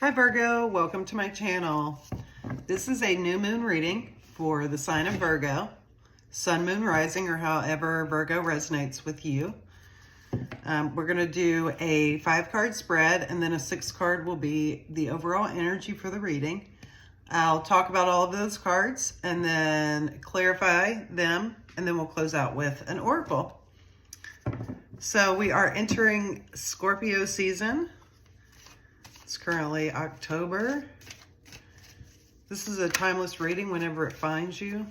Hi Virgo, welcome to my channel. This is a new moon reading for the sign of Virgo, sun, moon, rising, or however Virgo resonates with you. We're going to do a 5-card spread, and then a 6-card will be the overall energy for the reading. I'll talk about all of those cards and then clarify them, and then we'll close out with an oracle. So we are entering Scorpio season. It's currently October. This is a timeless reading whenever it finds you,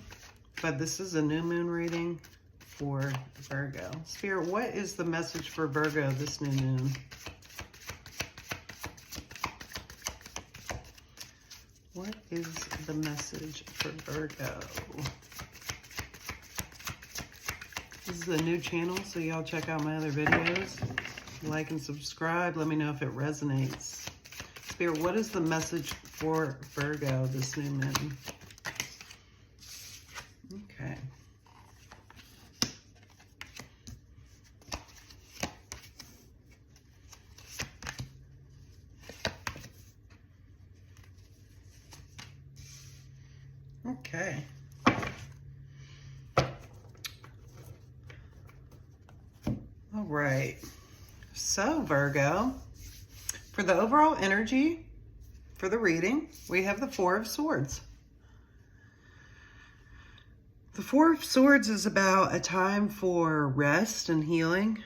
but this is a new moon reading for Virgo. Spirit, what is the message for Virgo this new moon? What is the message for Virgo? This is a new channel, so y'all check out my other videos. Like and subscribe. Let me know if it resonates. Spirit, what is the message for Virgo this new moon? Okay. Okay. All right. So, Virgo, for the overall energy for the reading, we have the 4 of Swords. The 4 of Swords is about a time for rest and healing,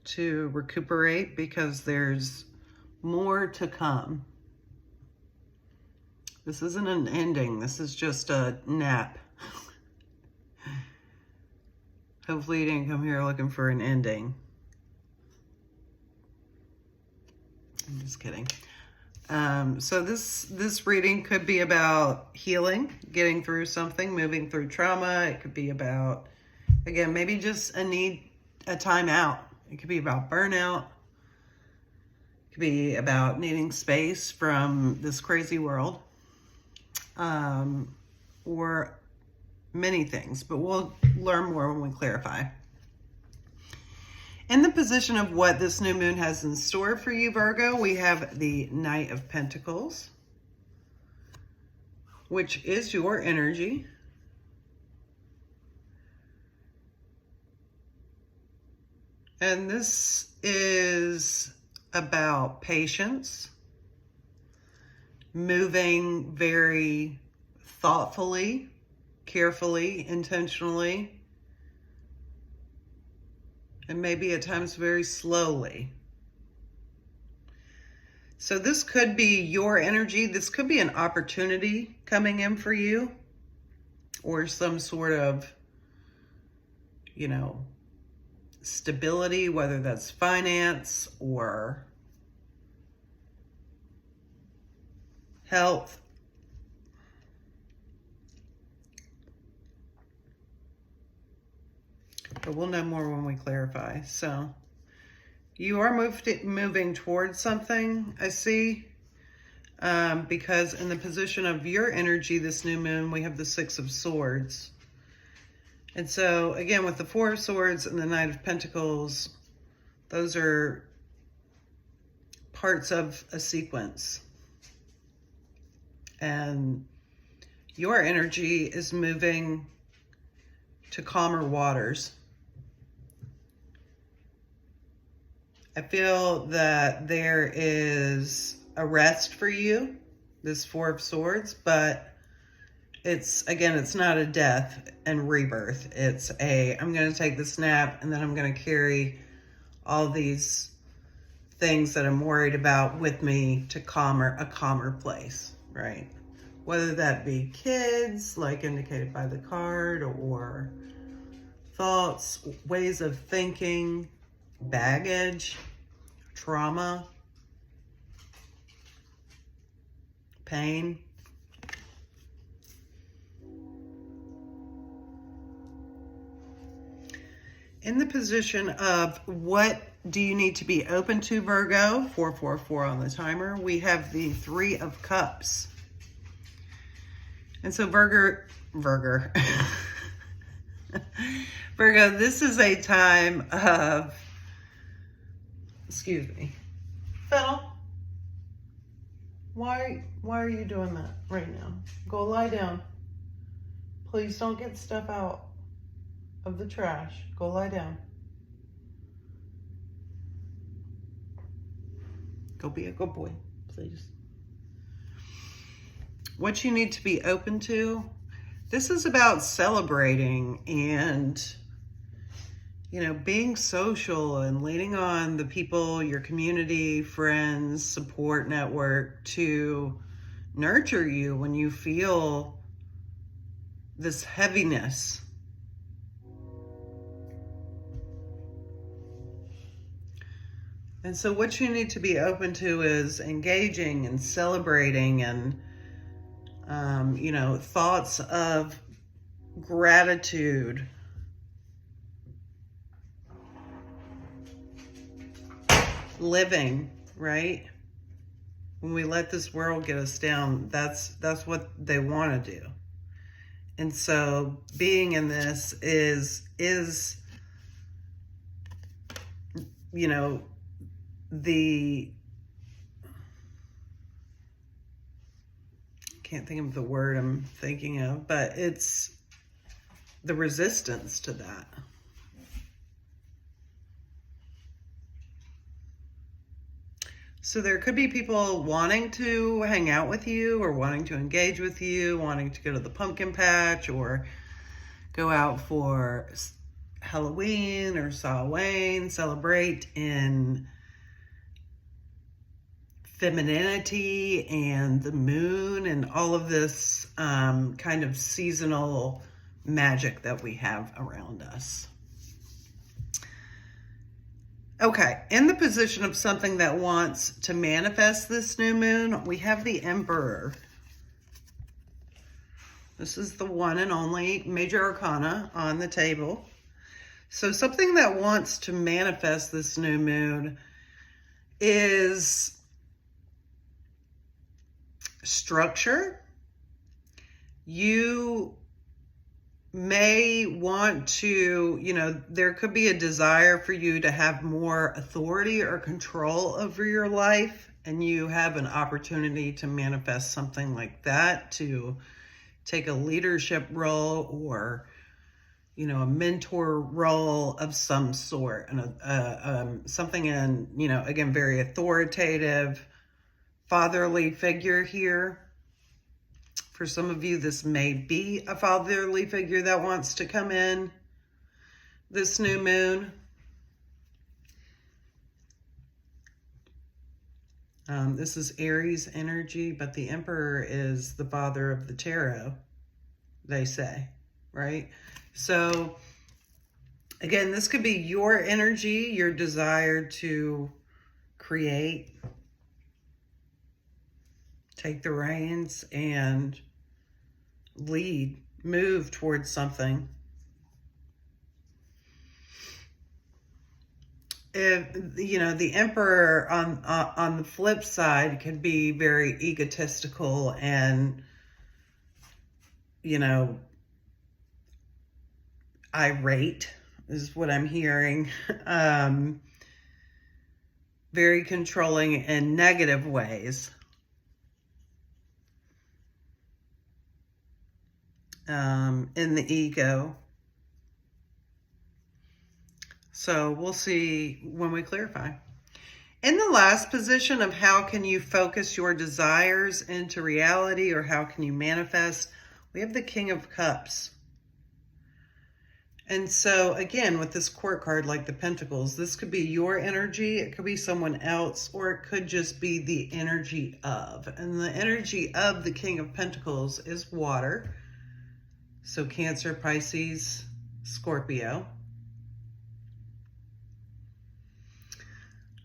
to recuperate, because there's more to come. This isn't an ending. This is just a nap. Hopefully you didn't come here looking for an ending. I'm just kidding. So this reading could be about healing, getting through something, moving through trauma. It could be about, again, maybe just a time out. It could be about burnout. It could be about needing space from this crazy world. Or many things, but we'll learn more when we clarify. In the position of what this new moon has in store for you, Virgo, we have the Knight of Pentacles, which is your energy. And this is about patience, moving very thoughtfully, carefully, intentionally, and maybe at times very slowly. So this could be your energy. This could be an opportunity coming in for you, or some sort of, stability, whether that's finance or health. But we'll know more when we clarify. So you are moving towards something, I see, because in the position of your energy this new moon, we have the 6 of Swords. And so, again, with the 4 of Swords and the Knight of Pentacles, those are parts of a sequence. And your energy is moving to calmer waters. I feel that there is a rest for you, this 4 of Swords, but it's not a death and rebirth. It's I'm going to take this nap, and then I'm going to carry all these things that I'm worried about with me to a calmer place, right? Whether that be kids, like indicated by the card, or thoughts, ways of thinking, baggage, trauma, pain. In the position of what do you need to be open to, Virgo, 444 on the timer, we have the 3 of Cups. And so Virgo, this is a time of, Fennel, why are you doing that right now? Go lie down. Please don't get stuff out of the trash. Go lie down. Go be a good boy, please. What you need to be open to. This is about celebrating and, you know, being social and leaning on the people, your community, friends, support network to nurture you when you feel this heaviness. And so what you need to be open to is engaging and celebrating and, you know, thoughts of gratitude. Living, right? When we let this world get us down, that's what they want to do. And so being in this is, you know, can't think of the word I'm thinking of, but it's the resistance to that. So there could be people wanting to hang out with you or wanting to engage with you, wanting to go to the pumpkin patch or go out for Halloween or Samhain, celebrate in femininity and the moon and all of this kind of seasonal magic that we have around us. Okay, in the position of something that wants to manifest this new moon, we have the Emperor. This is the one and only major arcana on the table. So something that wants to manifest this new moon is structure. You may want to, you know, there could be a desire for you to have more authority or control over your life, and you have an opportunity to manifest something like that, to take a leadership role or, you know, a mentor role of some sort, and something in, you know, again, very authoritative, fatherly figure here. For some of you, this may be a fatherly figure that wants to come in this new moon. This is Aries energy, but the Emperor is the father of the tarot, they say, right? So again, this could be your energy, your desire to create, take the reins and lead, move towards something. If, you know, the Emperor on the flip side could be very egotistical and, you know, irate is what I'm hearing. Very controlling in negative ways. In the ego. So we'll see when we clarify. In the last position of how can you focus your desires into reality, or how can you manifest, we have the King of Cups. And so again, with this court card, like the Pentacles, this could be your energy, it could be someone else, or it could just be the energy of. And the energy of the King of Pentacles is water. So Cancer, Pisces, Scorpio.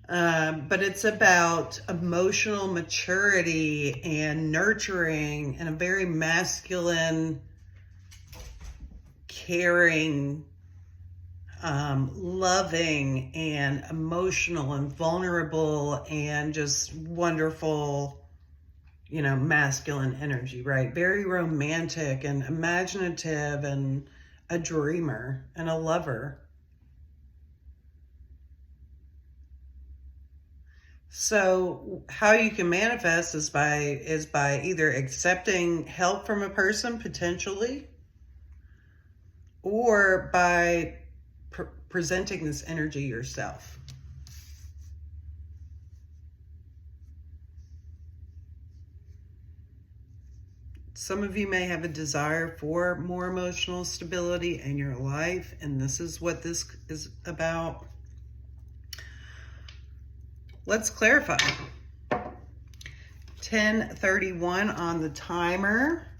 But it's about emotional maturity and nurturing and a very masculine, caring, loving and emotional and vulnerable and just wonderful, you know, masculine energy, right? Very romantic and imaginative and a dreamer and a lover. So how you can manifest is by either accepting help from a person potentially, or by presenting this energy yourself. Some of you may have a desire for more emotional stability in your life, and this is what this is about. Let's clarify. 10:31 on the timer.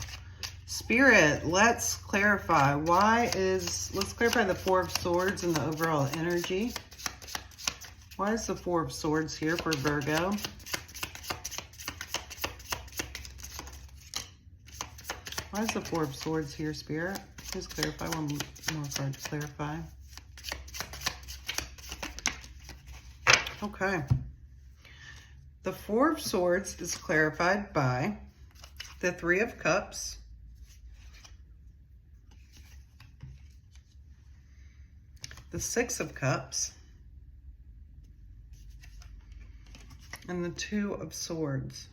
Spirit, let's clarify. Let's clarify the Four of Swords and the overall energy. Why is the Four of Swords here for Virgo? Why is the Four of Swords here, Spirit? Please clarify. One more card to clarify. Okay. The Four of Swords is clarified by the Three of Cups, the Six of Cups, and the Two of Swords.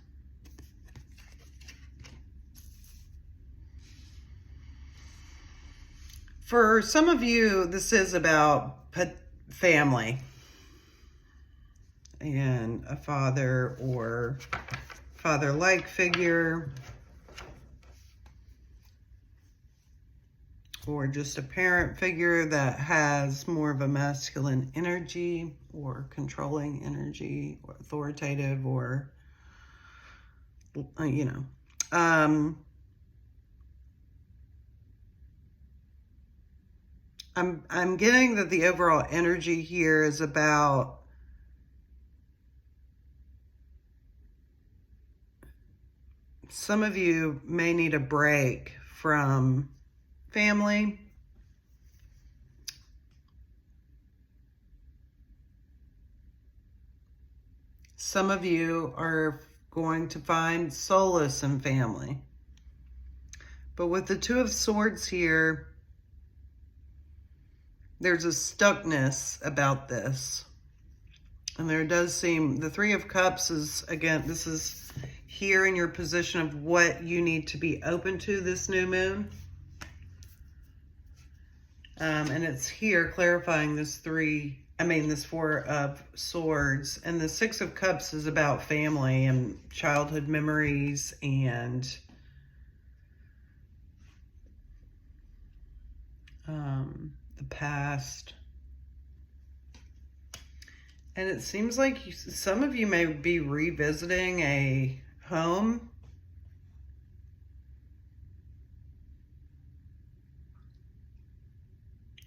For some of you, this is about family and a father or father-like figure, or just a parent figure that has more of a masculine energy or controlling energy or authoritative, or, you know. I'm getting that the overall energy here is about some of you may need a break from family. Some of you are going to find solace in family. But with the Two of Swords here, there's a stuckness about this. And there does seem, the Three of Cups is, again, this is here in your position of what you need to be open to this new moon. And it's here clarifying this Four of Swords. And the Six of Cups is about family and childhood memories and the past. And it seems like some of you may be revisiting a home.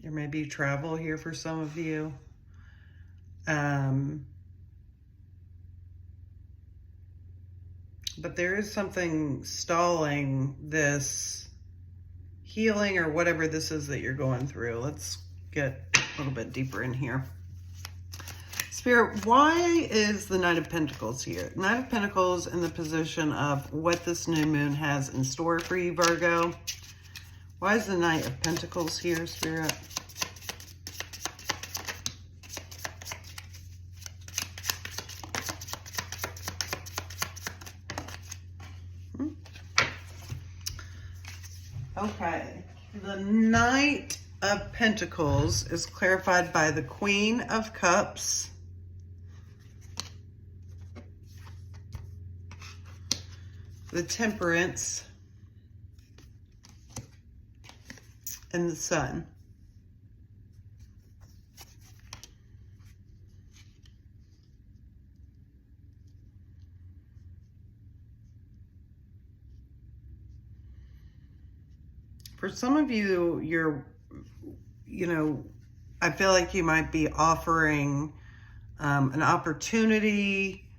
There may be travel here for some of you. But there is something stalling this healing or whatever this is that you're going through. Let's get a little bit deeper in here. Spirit, why is the Knight of Pentacles here? Knight of Pentacles in the position of what this new moon has in store for you, Virgo. Why is the Knight of Pentacles here, Spirit? Okay, the Knight of Pentacles is clarified by the Queen of Cups, the Temperance, and the Sun. For some of you, I feel like you might be offering an opportunity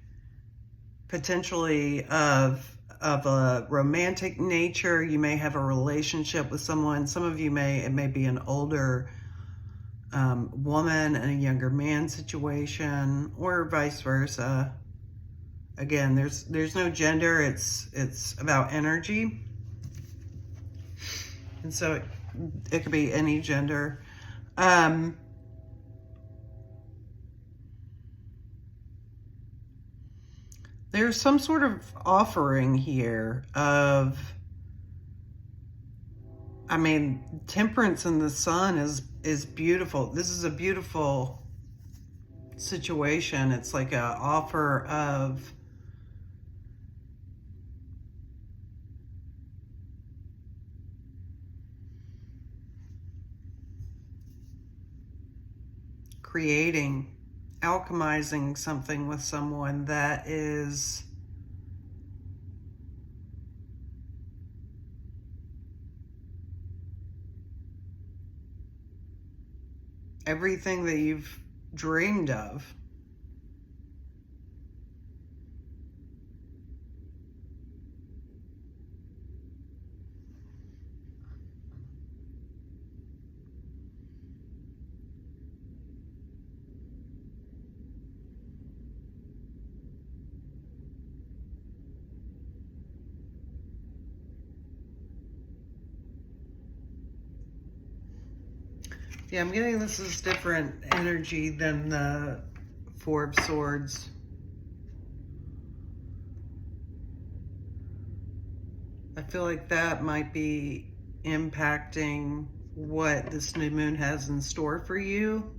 potentially of a romantic nature. You may have a relationship with someone. Some of you it may be an older woman and a younger man situation, or vice versa. Again, there's no gender. It's about energy. And so it could be any gender. There's some sort of offering here of, I mean, temperance in the sun is beautiful. This is a beautiful situation. It's like an offer of creating, alchemizing something with someone that is everything that you've dreamed of. Yeah, I'm getting this is different energy than the Four of Swords. I feel like that might be impacting what this new moon has in store for you.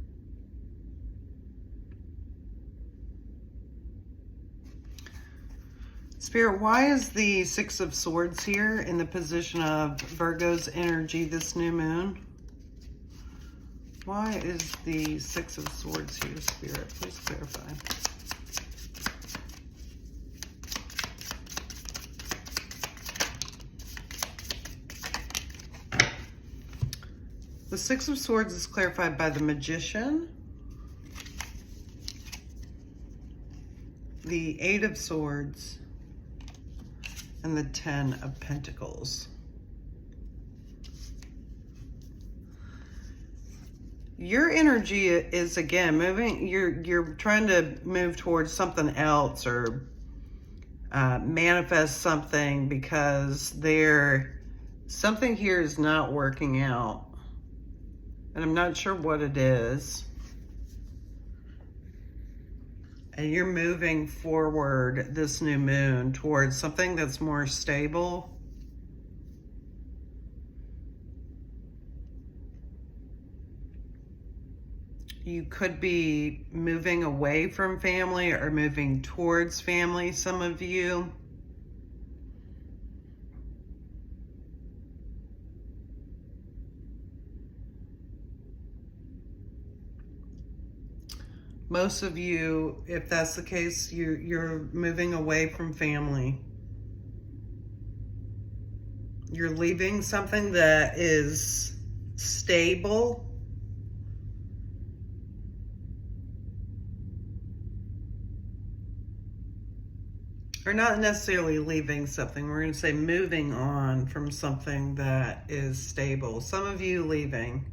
Spirit, why is the Six of Swords here in the position of Virgo's energy this new moon? Why is the Six of Swords here, Spirit? Please clarify. The Six of Swords is clarified by the Magician, the Eight of Swords, and the Ten of Pentacles. Your energy is, again, moving. You're trying to move towards something else or manifest something because something here is not working out. And I'm not sure what it is. And you're moving forward this new moon towards something that's more stable. You could be moving away from family or moving towards family, some of you. Most of you, if that's the case, you're moving away from family. You're leaving something that is stable. Or not necessarily leaving something. We're going to say moving on from something that is stable. Some of you leaving.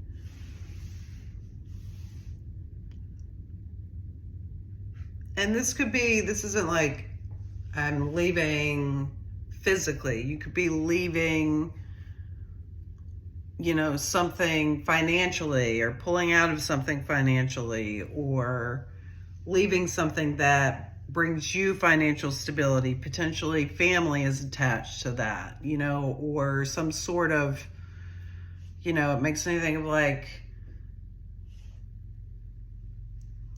And this isn't like I'm leaving physically. You could be leaving, something financially or pulling out of something financially or leaving something that brings you financial stability. Potentially family is attached to that, or some sort of, it makes me think of like,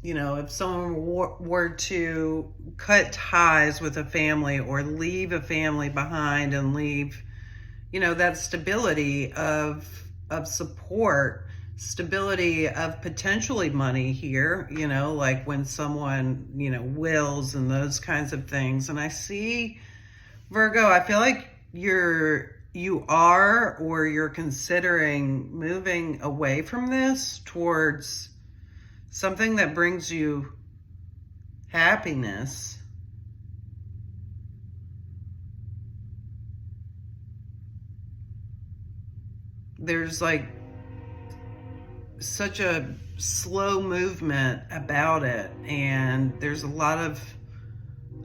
if someone were to cut ties with a family or leave a family behind and leave, that stability of support, stability of potentially money here, like when someone, wills and those kinds of things. And I see, Virgo, I feel like you are or you're considering moving away from this towards something that brings you happiness. There's like such a slow movement about it, and there's a lot of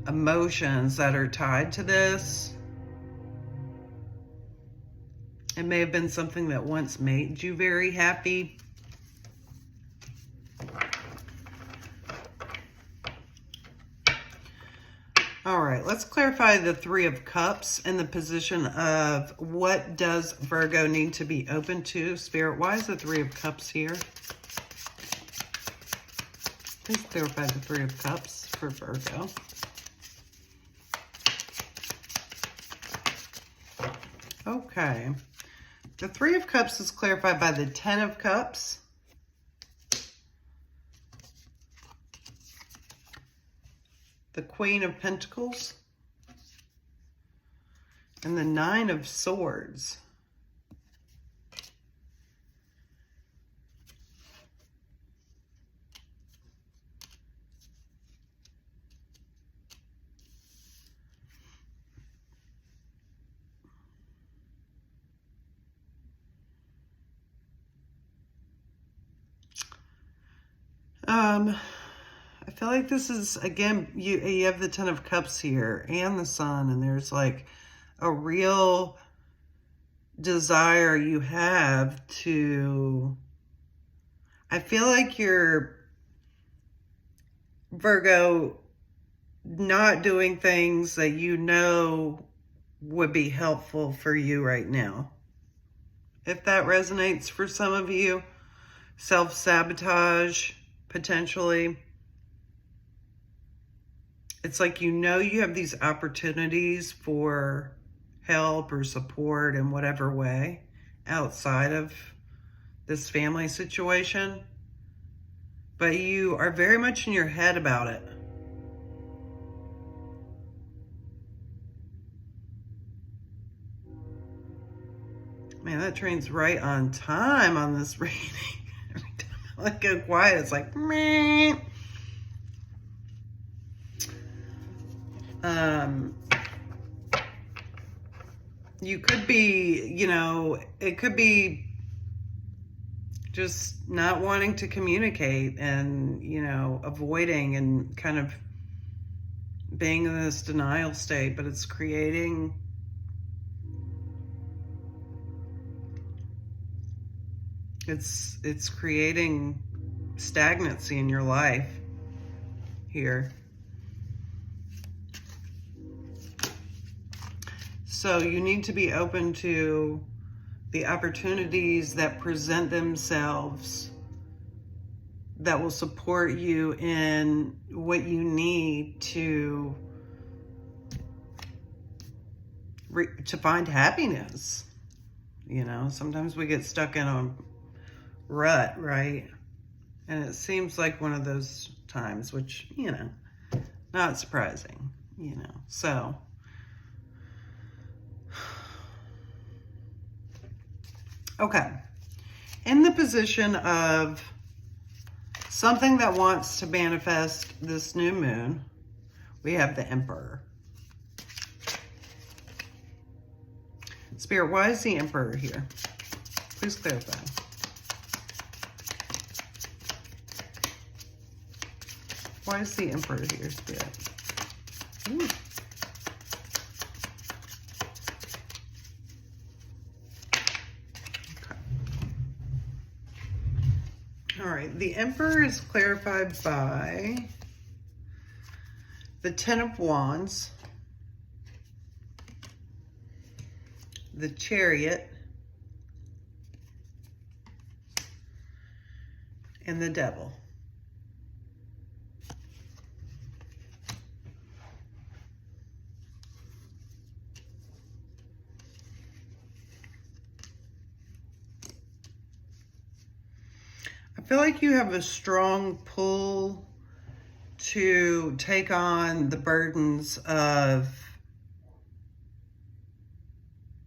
emotions that are tied to this. It may have been something that once made you very happy. All right, let's clarify the Three of Cups in the position of what does Virgo need to be open to? Spirit, why is the Three of Cups here? Please clarify the Three of Cups for Virgo. Okay. The Three of Cups is clarified by the Ten of Cups. The Queen of Pentacles, and the Nine of Swords. I feel like this is, again, you have the Ten of Cups here and the Sun, and there's like a real desire you have to, I feel like you're, Virgo, not doing things that you know would be helpful for you right now. If that resonates for some of you, self-sabotage, potentially. It's like you know you have these opportunities for help or support in whatever way outside of this family situation, but you are very much in your head about it. Man, that train's right on time on this reading. Every time I go quiet, it's like, meh. You could be, you know, it could be just not wanting to communicate and, you know, avoiding and kind of being in this denial state, but it's creating it's creating stagnancy in your life here. So you need to be open to the opportunities that present themselves that will support you in what you need to find happiness. You know, sometimes we get stuck in a rut, right? And it seems like one of those times, which, you know, not surprising, you know. So okay, in the position of something that wants to manifest this new moon, we have the Emperor. Spirit, why is the Emperor here? Please clarify. Why is the Emperor here, Spirit? Ooh. All right, the Emperor is clarified by the Ten of Wands, the Chariot, and the Devil. I feel like you have a strong pull to take on the burdens of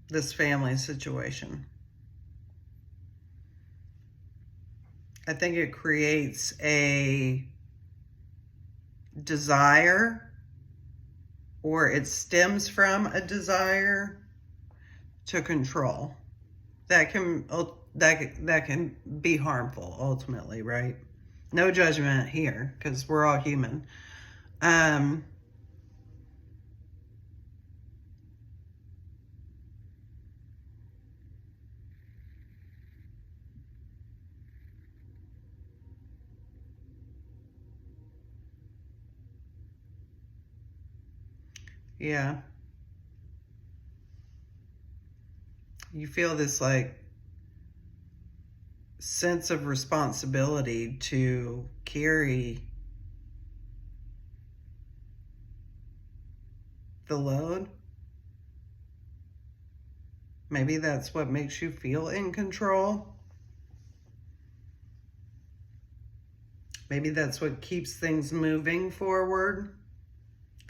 this family situation. I think it creates a desire, or it stems from a desire to control. That can be harmful ultimately, right? No judgment here, because we're all human. Yeah. You feel this like sense of responsibility to carry the load. Maybe that's what makes you feel in control. Maybe that's what keeps things moving forward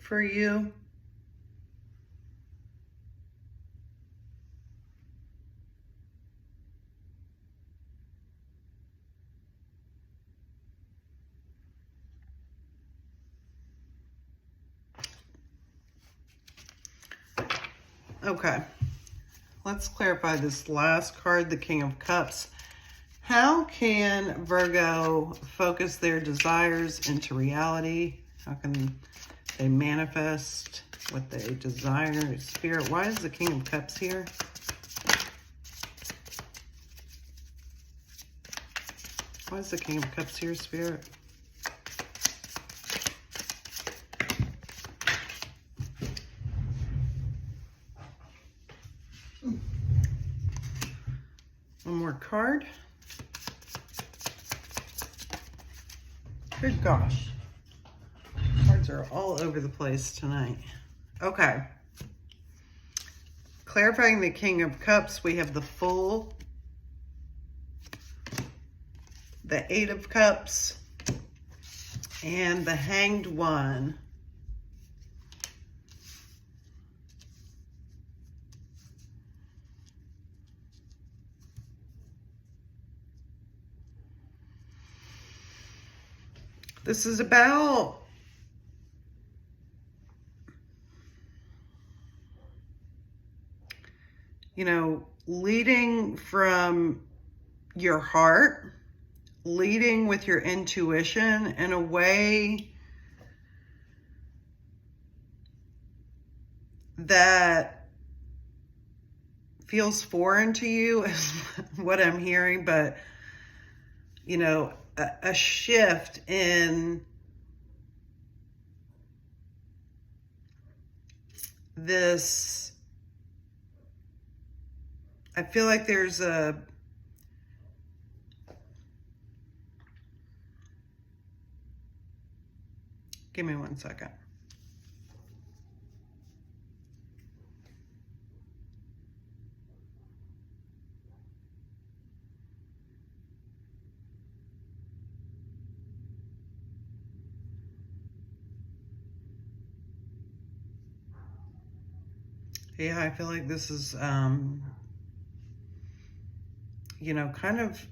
for you. Okay, let's clarify this last card, the King of Cups. How can Virgo focus their desires into reality? How can they manifest what they desire? Spirit, why is the King of Cups here? Why is the King of Cups here, Spirit? One more card. Good gosh. Cards are all over the place tonight. Okay. Clarifying the King of Cups, we have the Fool, the Eight of Cups, and the Hanged One. This is about leading from your heart, leading with your intuition in a way that feels foreign to you is what I'm hearing, but a shift in this. I feel like there's a give me 1 second. Yeah, I feel like this is, kind of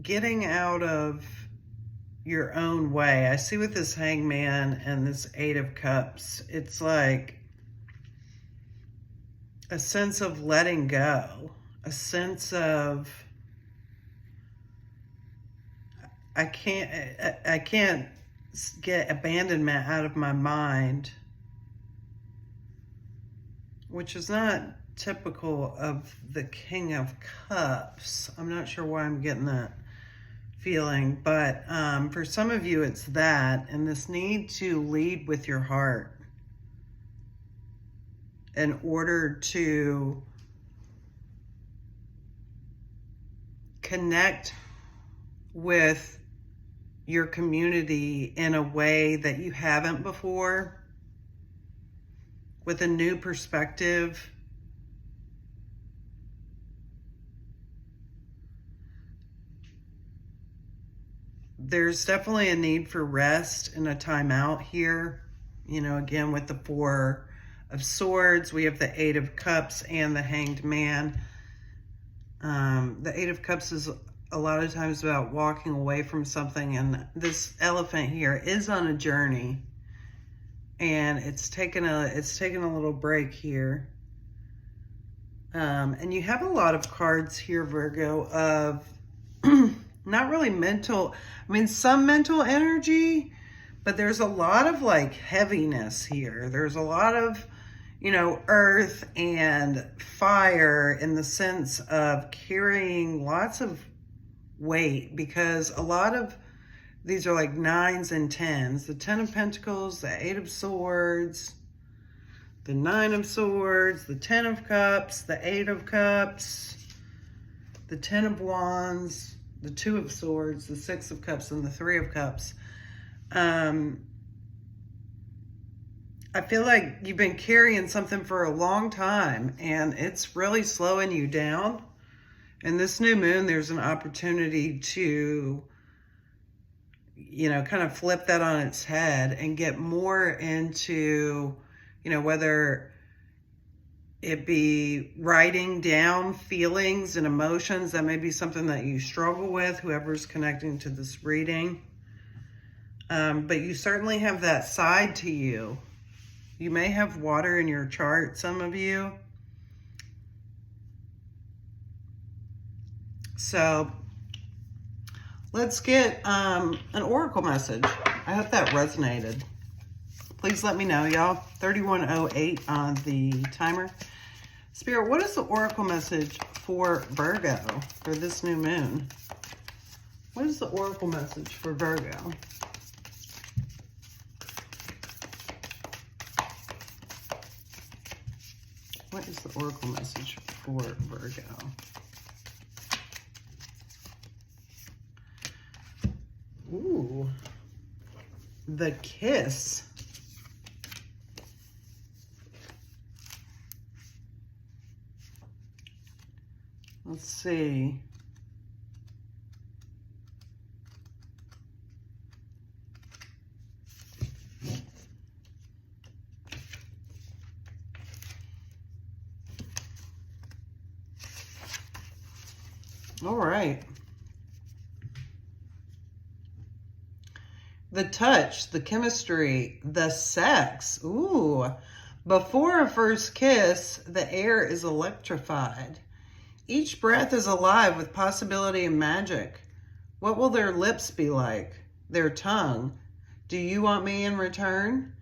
getting out of your own way. I see with this Hangman and this Eight of Cups, it's like a sense of letting go, a sense of I can't get abandonment out of my mind, which is not typical of the King of Cups. I'm not sure why I'm getting that feeling, but for some of you it's that, and this need to lead with your heart in order to connect with your community in a way that you haven't before, with a new perspective. There's definitely a need for rest and a timeout here. Again, with the Four of Swords, we have the Eight of Cups and the Hanged Man. The Eight of Cups is a lot of times about walking away from something, and this elephant here is on a journey, and it's taken a little break here. And you have a lot of cards here, Virgo, of not really mental, some mental energy, but there's a lot of like heaviness here. There's a lot of, you know, earth and fire in the sense of carrying lots of weight, because a lot of these are like 9s and 10s. The 10 of Pentacles, the 8 of Swords, the 9 of Swords, the 10 of Cups, the 8 of Cups, the 10 of Wands, the 2 of Swords, the 6 of Cups, and the 3 of Cups. I feel like you've been carrying something for a long time and it's really slowing you down. And this new moon, there's an opportunity to, you know, kind of flip that on its head and get more into, you know, whether it be writing down feelings and emotions. That may be something that you struggle with, whoever's connecting to this reading. But you certainly have that side to you. You may have water in your chart, some of you. So let's get an oracle message. I hope that resonated. Please let me know, y'all. 3108 on the timer. Spirit, what is the oracle message for Virgo for this new moon? What is the oracle message for Virgo? What is the oracle message for Virgo? Ooh, the kiss. Let's see. All right. The touch, the chemistry, the sex. Ooh. Before a first kiss, the air is electrified. Each breath is alive with possibility and magic. What will their lips be like? Their tongue? Do you want me in return?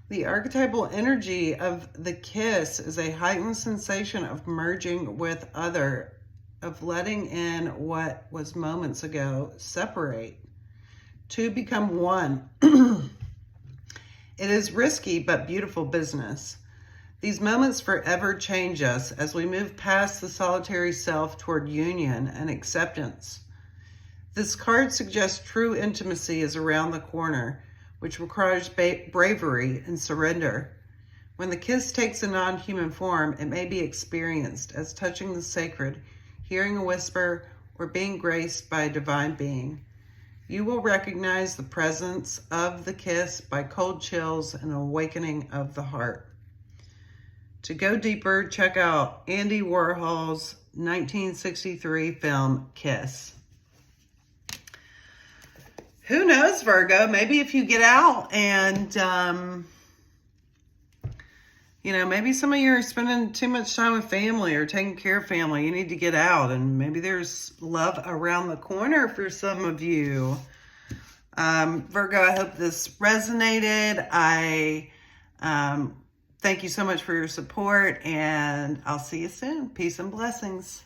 The archetypal energy of the kiss is a heightened sensation of merging with other, of letting in what was moments ago separate. Two become one. It is risky but beautiful business. These moments forever change us as we move past the solitary self toward union and acceptance. This card suggests true intimacy is around the corner, which requires bravery and surrender. When the kiss takes a non-human form, it may be experienced as touching the sacred, hearing a whisper, or being graced by a divine being. You will recognize the presence of the kiss by cold chills and awakening of the heart. To go deeper, check out Andy Warhol's 1963 film, Kiss. Who knows, Virgo? Maybe if you get out and, you know, maybe some of you are spending too much time with family or taking care of family. You need to get out, and maybe there's love around the corner for some of you. Virgo, I hope this resonated. I thank you so much for your support, and I'll see you soon. Peace and blessings.